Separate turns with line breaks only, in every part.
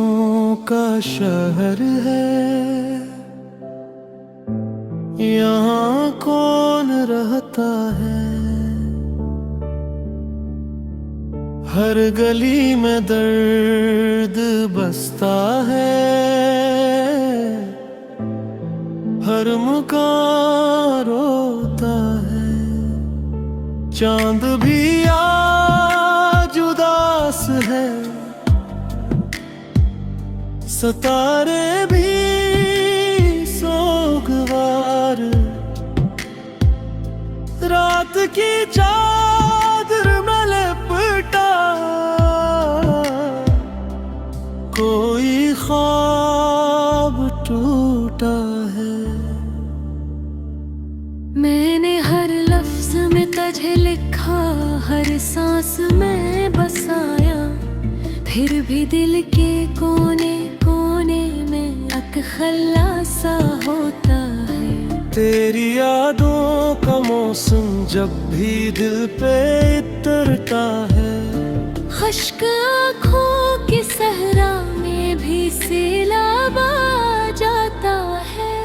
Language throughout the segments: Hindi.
सांसों का शहर है, यहाँ कौन रहता है। हर गली में दर्द बसता है, हर मुकाम रोता है। चांद भी आज उदास है, सितारे भी सोगवार। रात की चादर में लिपटा कोई ख्वाब टूटा है।
मैंने हर लफ्ज में तुझे लिखा, हर सांस में बसाया। फिर भी दिल के कोने कोने में अकखला सा होता है।
तेरी यादों का मौसम जब भी दिल पे उतरता है।
खुश्क आँखों की सहरा में भी सैलाब आ जाता है।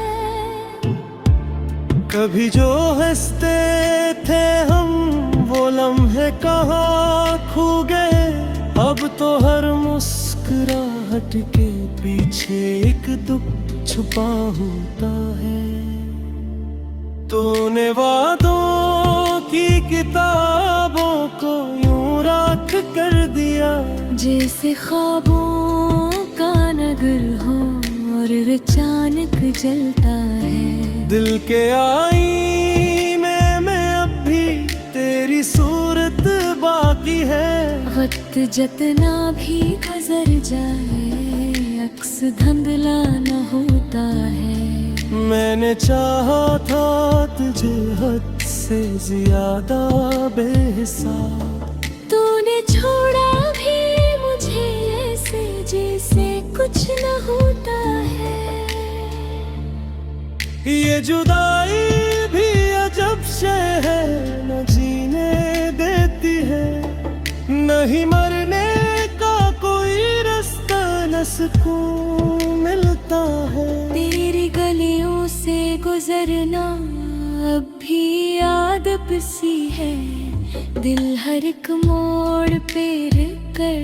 कभी जो हंसते थे हम, वो लम्हे कहाँ खो गए। अब तो हर मुस्कुराहट के पीछे एक दुख छुपा होता है। तूने वादों की किताबों को यूं राख कर दिया,
जैसे ख्वाबों का नगर हो और अचानक जलता है।
दिल के आईने में अब भी तेरी सूरत बाकी है।
वक्त जितना भी गुजर जाए, अक्स धुंधला न होता है।
मैंने चाहा था तुझे हद से ज्यादा बेहिसाब।
तूने छोड़ा भी मुझे ऐसे जैसे कुछ न होता है।
ये जुदाई भी अजब शे है, न जीने देती है। नहीं मरने का कोई रास्ता, न सुकून मिलता है।
तेरी गलियों से गुजरना अब भी याद सी है। दिल हर एक मोड़ पे रुक कर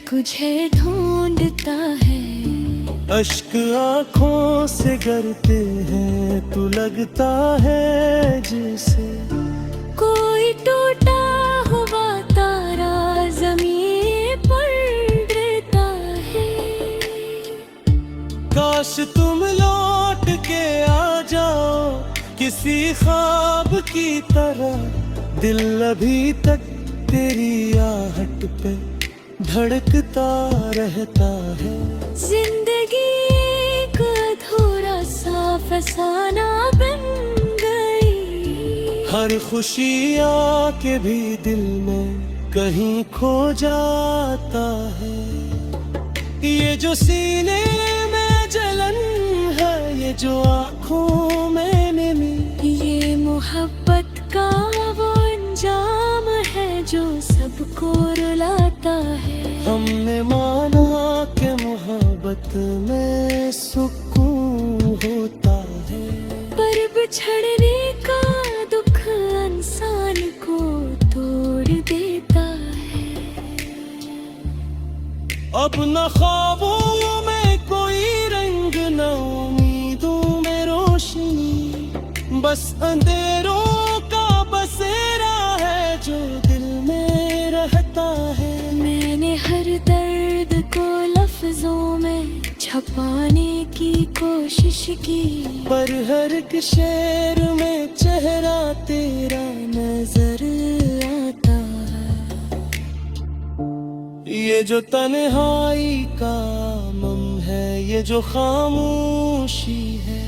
तुझे ढूंढता है।
अश्क आँखों से गिरते हैं, तू लगता है जैसे
कोई टूटा हुआ तारा ज़मीन पर गिरता है।
काश तुम लौट के आ जाओ किसी ख्वाब की तरह। दिल अभी तक तेरी आहट पे धड़कता रहता है।
जिंदगी एक अधूरा सा फसाना बन गई।
हर खुशी आके भी दिल में कहीं खो जाता है। ये जो सीने में जलन है, ये जो आँखों में नमी,
ये मोहब्बत का वो अंजाम है जो सबको रुलाता है।
हमने माना कि मोहब्बत में सुकून होता है,
पर बिछड़ने का दुख इंसान को तोड़ देता है।
अब न ख्वाबों में कोई रंग, न उम्मीदों में रोशनी, बस अंधेरों का बसेरा है जो दिल में रहता है।
मैंने हर दर्द को लफ्जों में छुपाने की कोशिश की,
पर हर एक शेर में चेहरा तेरा नजर आता है। ये जो तन्हाई का मम है, ये जो खामोशी है,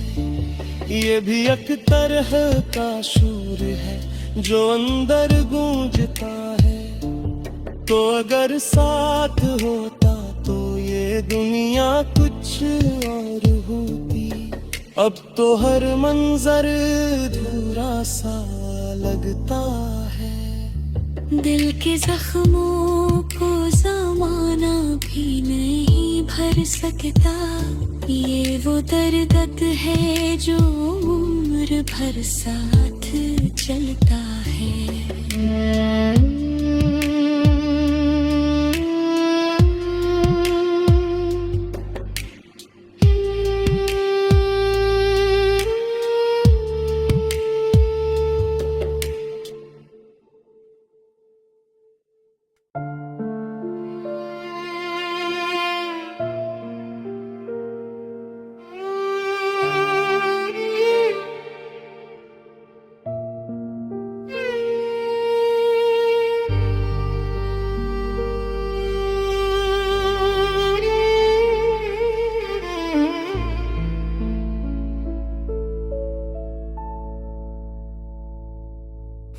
ये भी एक तरह का शूर है जो अंदर गूंजता है। तो अगर साथ होता तो ये दुनिया कुछ और होती। अब तो हर मंजर अधूरा सा लगता है।
दिल के जख्मों को जमाना भी नहीं भर कर सकता। ये वो दर्द है जो उम्र भर साथ चलता है।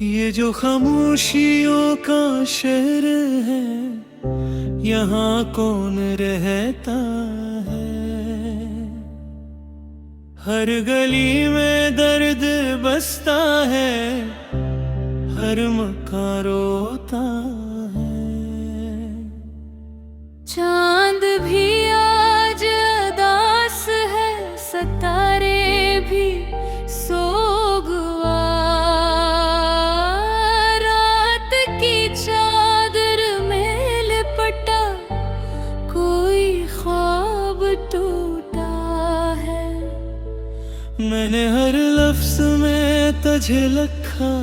ये जो खामोशियों का शहर है, यहाँ कौन रहता है। हर गली में दर्द बसता है, हर मकान रोता है।
चांद भी आज उदास है, सितारे भी सोगवा। रात की चादर में लिपटा कोई ख्वाब टूटा है।
मैंने हर लफ्ज में तुझे लिखा,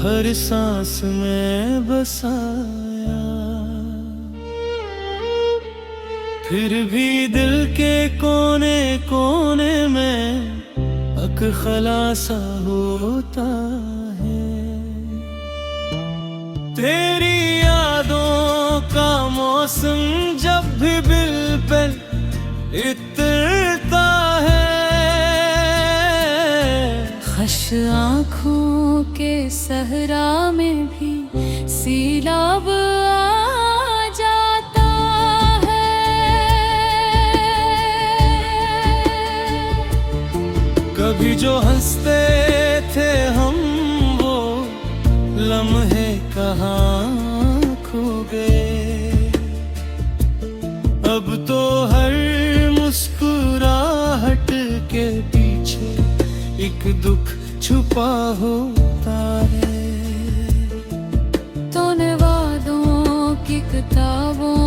हर सांस में बसाया। फिर भी दिल के कोने कोने में अक खलासा होता है। तेरी यादों का मौसम जब भी दिल पे इतरता है।
खश आँखों के सहरा में भी सीलाब आ जाता है।
कभी जो हंसते थे हम, वो लम्हे कहाँ खो गए। अब तो हर मुस्कुराहट के पीछे एक दुख छुपा होता है।
तूने वादों की किताबों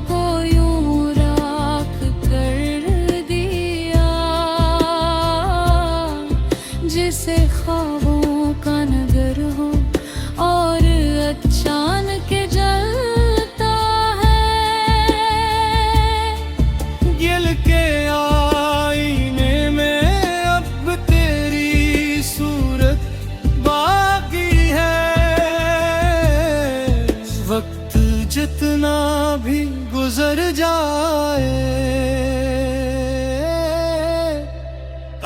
को यूं राख कर दिया, जिसे ख्वाबों का नगर हो और अचानक जलता है।
दिल के आईने में अब तेरी सूरत बाकी है। वक्त जितना भी गुजर जाए,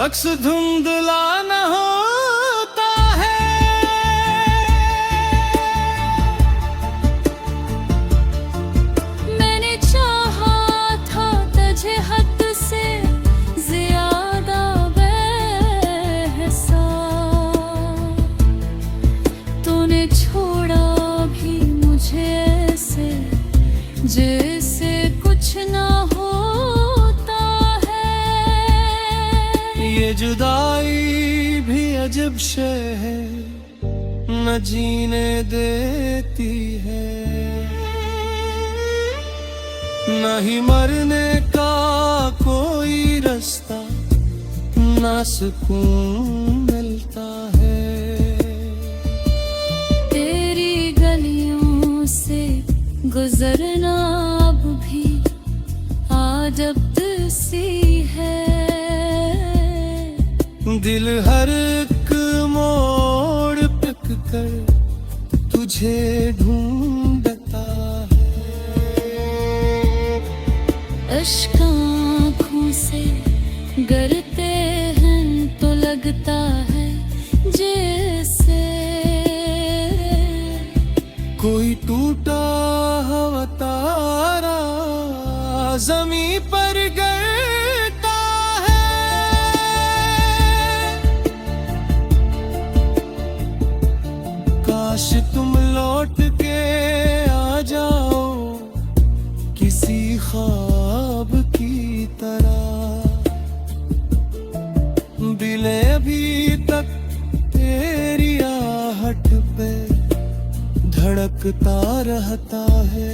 अक्स धुंधला न होता है।
मैंने चाहा था तुझे हद से ज्यादा बेहसा, तूने छोड़ा भी मुझे ऐसे जैसे कुछ ना होता है।
ये जुदाई भी अजब शय है, न जीने देती है, न ही मरने का कोई रास्ता, ना सुकून मिलता है।
तेरी गलियों से गुजरना अब भी आदत सी है।
दिल हर एक मोड़ पिक कर तुझे ढूंढता है।
अश्क आँखों से गिरते हैं तो लगता है जैसे
कोई टूटा हुआ तारा ज़मीं पर गिरता है। काश तुम लौट के आ जाओ किसी ख्वाब धड़कता रहता है।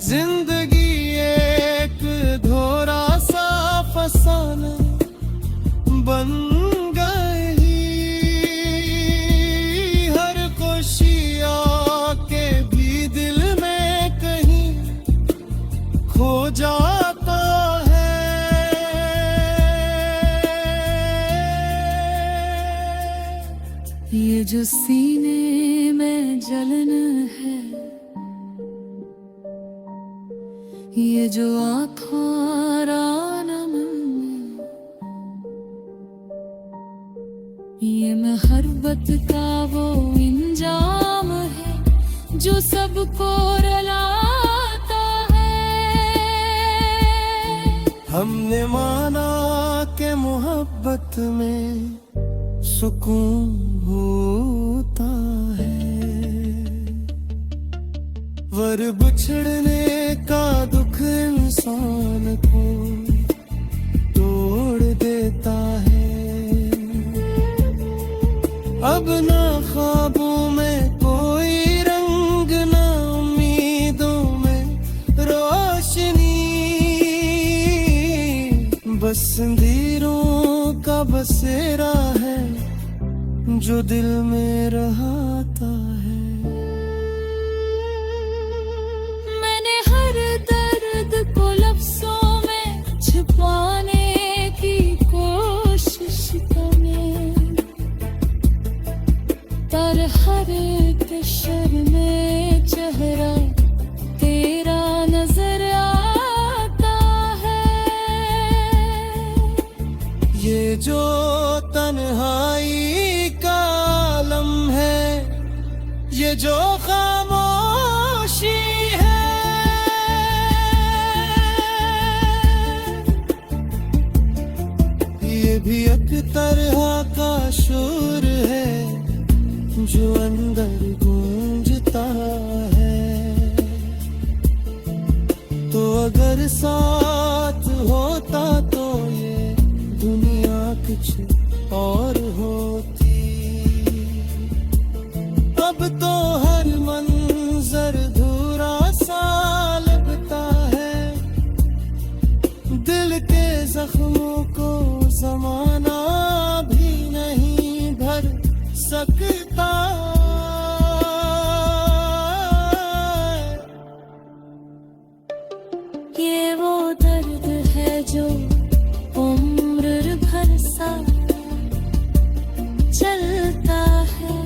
जिंदगी एक धोरा सा फसाना बन गई, हर खुशी आके भी दिल में कहीं खो जाता है।
ये जो सीने में जलन है, ये जो आँखों नम में, ये मोहब्बत का वो इंजाम है जो सबको रुलाता है।
हमने माना कि मोहब्बत में सुकून होता है, वर बिछड़ने का दुख इंसान को तोड़ देता है। अब ना ख्वाबों में कोई रंग, ना उम्मीदों में रोशनी, बस अंधेरों का बसेरा है जो दिल में रहता है।
मैंने हर दर्द को लफ्जों में छिपाने की कोशिश करी, पर हर कशर में चेहरा तेरा नजर आता है।
ये जो तन्हाई का आलम है, ये जो खामोशी है, ये भी एक तरह का शोर है जो अंदर गूंजता है। तो अगर साथ होता तो ये दुनिया कुछ और होती। अब तो हर मंजर धूरा सा लगता है, दिल के जख्मों को जमाना भी नहीं भर सकता।
ये वो दर्द है जो उम्र भर सा चलता है।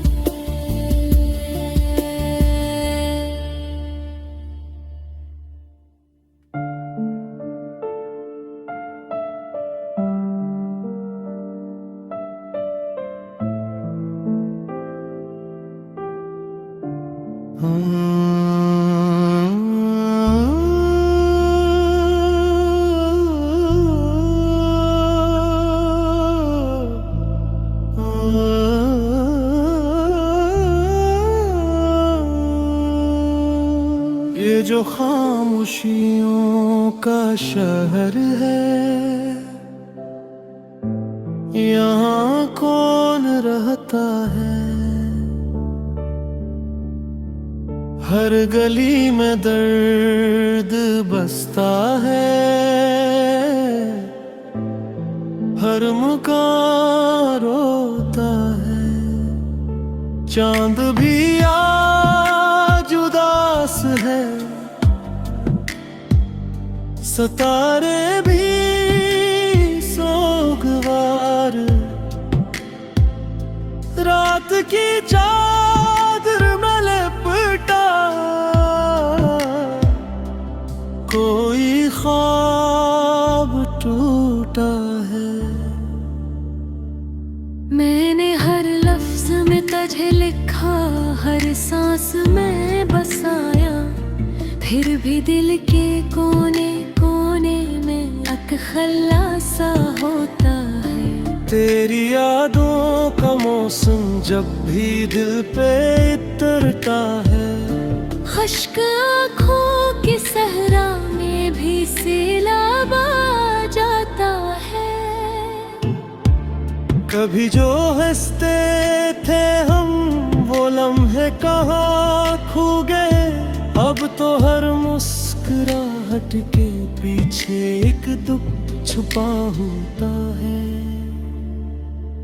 ये जो खामोशियों का शहर है, यहाँ कौन रहता है? हर गली में दर्द बसता है, हर मुकाम रोता है। चांद भी आज उदास है, सितारे भी सोगवार, रात की चादर में लिपटा कोई ख्वाब टूटा है।
मैंने हर लफ्ज में तुझे लिखा, हर सांस में बसाया, फिर भी दिल के कोने कोने में एक खल्लासा होता है।
तेरी यादों का मौसम जब भी दिल पे उतरता है,
खुश्क आँखों की सहरा में भी सैलाब आ जाता है।
कभी जो हंसते थे हम वो लम्हे कहाँ खो गए, अब तो हर मुस्कुराहट के पीछे एक दुख छुपा होता है।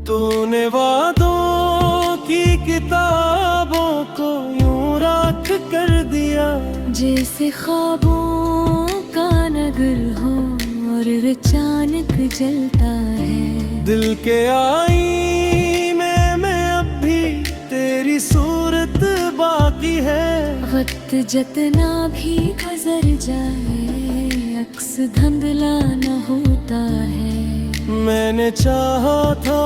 तूने वादों की किताबों को यूं राख कर दिया,
जैसे ख्वाबों का नगर हो और अचानक जलता है।
दिल के आईने में अब भी तेरी सूरत बाकी है।
वक्त जितना भी गुजर जाए अक्स धुंधला न होता है।
मैंने चाहा था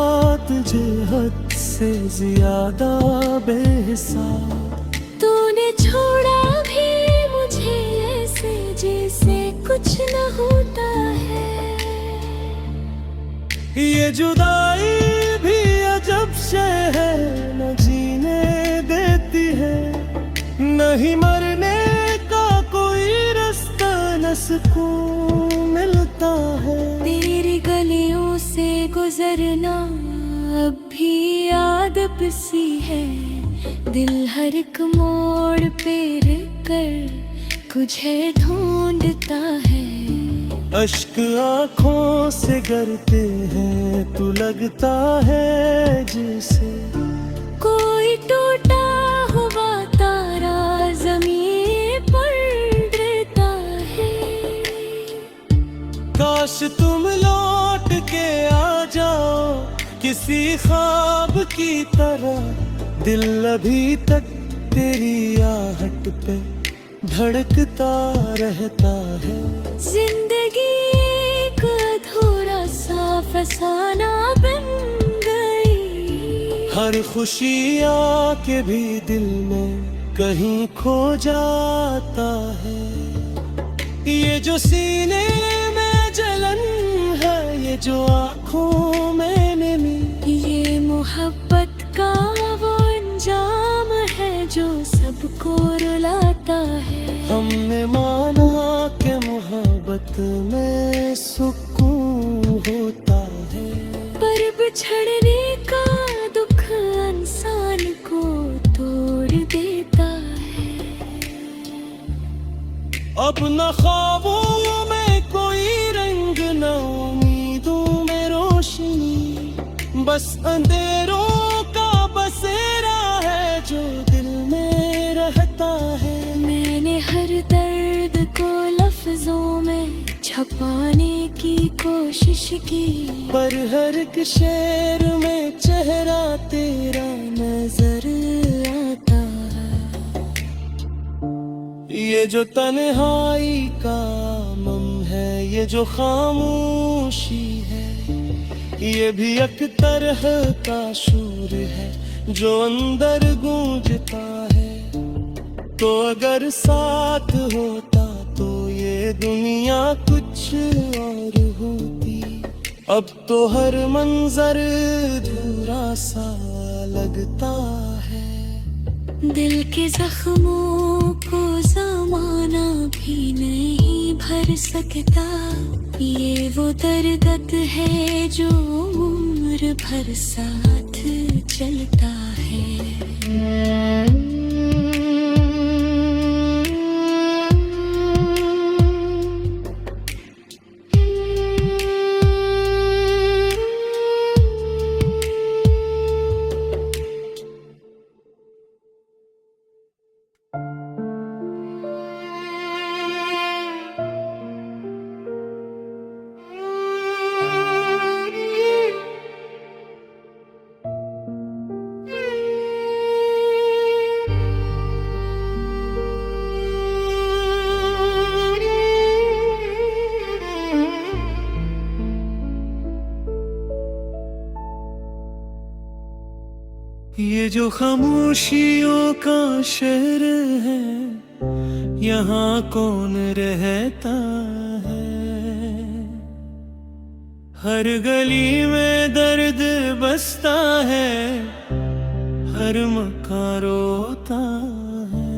तुझे हद से ज्यादा बेहिसाब,
तूने छोड़ा भी मुझे ऐसे जैसे कुछ न होता है।
ये जुदाई भी अजब शे है, न जीने देती है, नहीं मरने का कोई रास्ता, न सुकून मिलता है।
तेरी गलियों से गुजरना अब भी आदत सी है। दिल हर एक मोड़ पे रुक कर तुझे ढूंढता है।
अश्क आँखों से गिरते हैं, तू लगता है जैसे
कोई टूटा हुआ तारा ज़मीन पर गिरता है।
काश तुम लौट के आ जाओ किसी ख्वाब की तरह। दिल अभी तक तेरी आहट पे धड़कता रहता है।
जिंदगी एक अधूरा सा फसाना बन गई।
हर खुशी आके भी दिल में कहीं खो जाता है। ये जो सीने में जलन है, ये जो आँखों में नमी,
ये मोहब्बत का वो अंजाम है जो सबको रुलाता है।
हमने माना कि मोहब्बत में सुकून होता है,
पर बिछड़ने का दुख इंसान को तोड़ देता है।
अब न ख्वाबों में कोई रंग, न उम्मीदों में रोशनी, बस अंधेरों का बसेरा है जो दिल में रहता है।
मैंने हर दर्द को लफ्जों में छुपाने की कोशिश की,
पर हर एक शेर में चेहरा तेरा नजर आता है। ये जो तन्हाई का मम है, ये जो खामोशी है, ये भी एक तरह का शूर है जो अंदर गूंजता है। तो अगर साथ होता तो ये दुनिया कुछ और होती। अब तो हर मंजर अधूरा सा लगता है।
दिल के जख्मों को जमाना भी नहीं भर सकता। ये वो दर्द है जो उम्र भर साथ चलता है।
ये जो खामोशियों का शहर है, यहाँ कौन रहता है। हर गली में दर्द बसता है, हर मकान रोता है।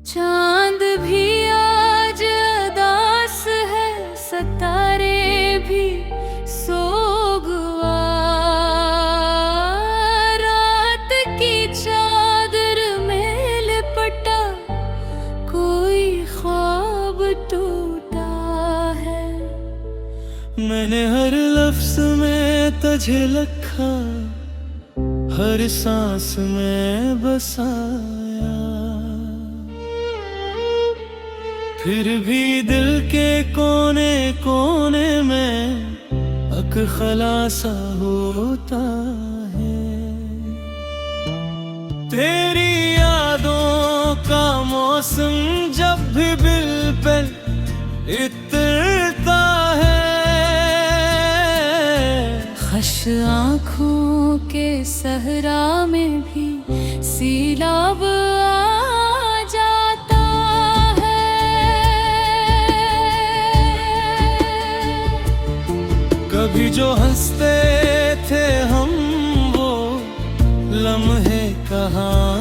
चांद भी आज उदास है, सितारे भी सोगवा। रात
मैंने हर लफ्ज में तुझे लिखा, हर सांस में बसाया, फिर भी दिल के कोने कोने में अक खलासा होता है। तेरी यादों का मौसम जब भी दिल पे इतरता है,
खश आँखों के सहरा में भी सीलाब आ जाता है।
कभी जो हंसते थे हम वो लम्हे कहाँ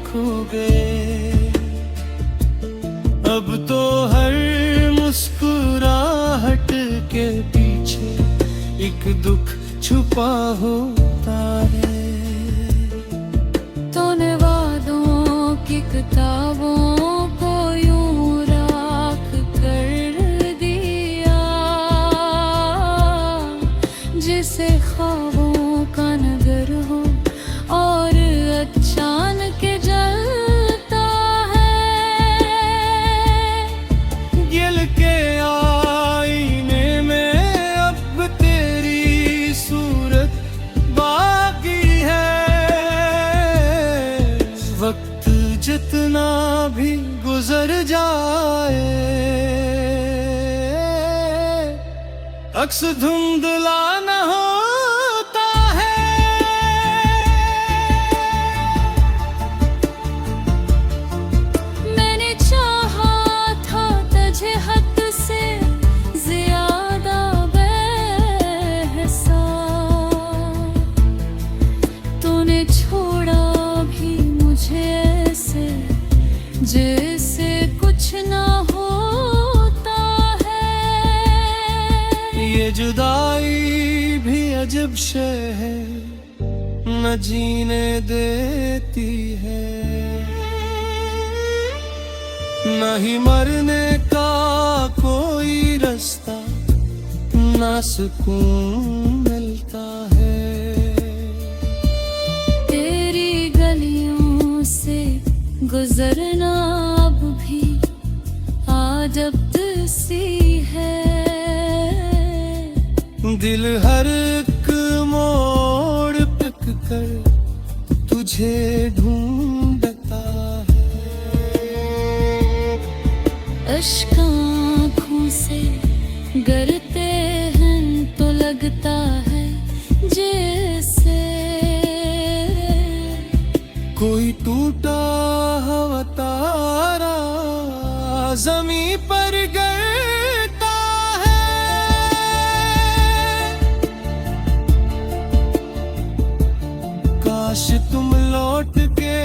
खो गए, अब तो हर मुस्कुराहट के पीछे एक दुख छुपा होता है।
तूने वादों की किताबों को यूं राख कर दिया, जिसे ख्वाबों का नगर हो और अचानक जलता है।
दिल के आईने में अब तेरी सूरत बाकी है। वक्त जितना भी गुजर जाए अक्स धुंधला न होता है।
मैंने चाहा था तुझे हद से ज्यादा बेहसा, तूने छोड़ा भी मुझे ऐसे जैसे कुछ ना होता है।
ये जुदाई भी अजब शय है, न जीने देती है, न ही मरने का कोई रास्ता, ना सुकून मिलता है।
तेरी गलियों से गुजरना अब भी आदब सी है।
दिल हर एक मोड़ पिक कर तुझे ढूंढता है।
अश्क आँखों से गिरते हैं तो लगता है जैसे
कोई टूटा हुआ तारा जमीन पर गिरता है। काश तुम लौट के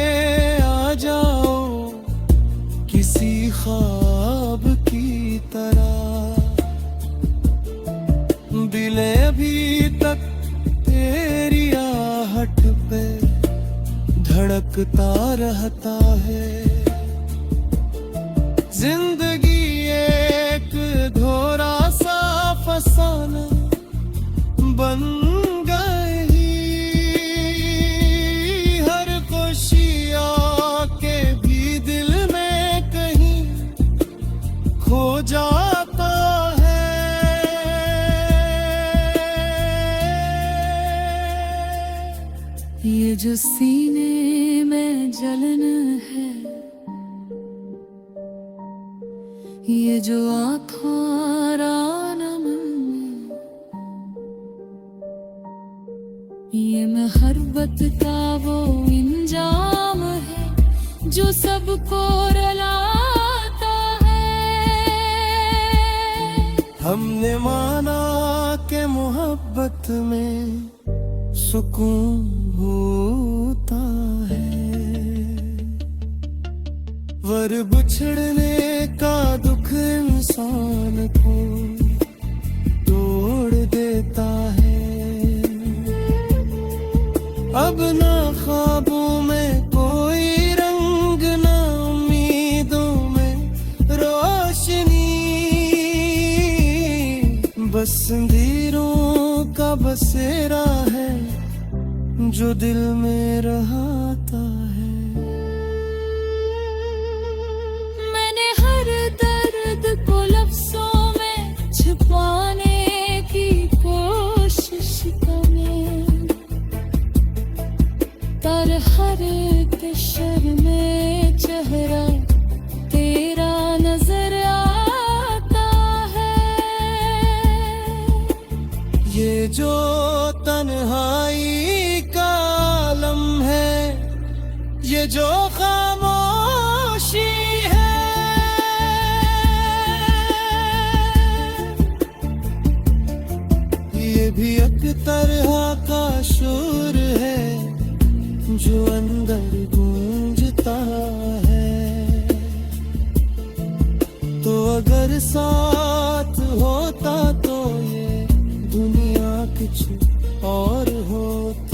आ जाओ किसी ख्वाब की तरह, दिल अभी तक तेरी आहट पे धड़कता रहता है। जिंदगी एक धोरा सा फसाना बन गई, हर खुशी आके भी दिल में कहीं खो जाता है।
ये जो सीने में जलन है, ये जो आँखों रानम में, ये मोहब्बत का वो इंजाम है जो सबको रुलाता है।
हमने माना के मोहब्बत में सुकून होता है, वर बिछड़ने का दुख इंसान को तोड़ देता है। अब ना ख्वाबों में कोई रंग, ना उम्मीदों में रोशनी, बस पसंदीरों का बसेरा है जो दिल में रहाता है।
मैंने हर दर्द को लफ्जों में छिपाने की कोशिश करी, पर हर किशोर में चेहरा तेरा नजर आता है।
ये जो तन्हाई का आलम है, ये जो खामोशी है, ये भी एक तरह का शोर है जो अंदर गूंजता है। तो अगर साथ होता तो ये दुनिया कुछ और होती।